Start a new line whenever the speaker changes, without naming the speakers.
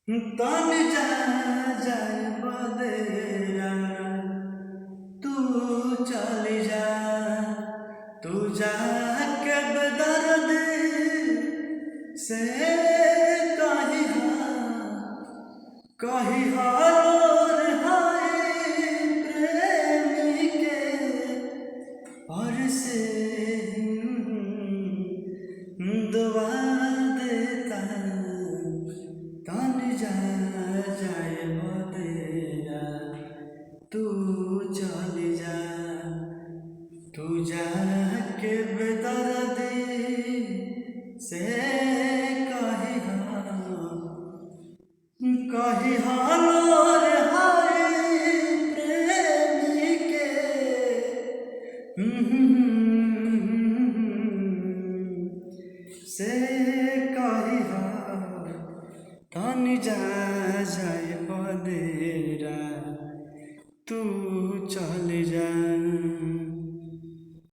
तन जा जाए बदेरा तू चल जा तू जाके बेदर्द से कही हार हाय प्रेमी के और से दुआ देता तन जा जाए बदेरा तू चल जा तू जाके बेदर्दी से कही हालोर हाय प्रेमी के से कही हाल तन जा जाए बदेरा तू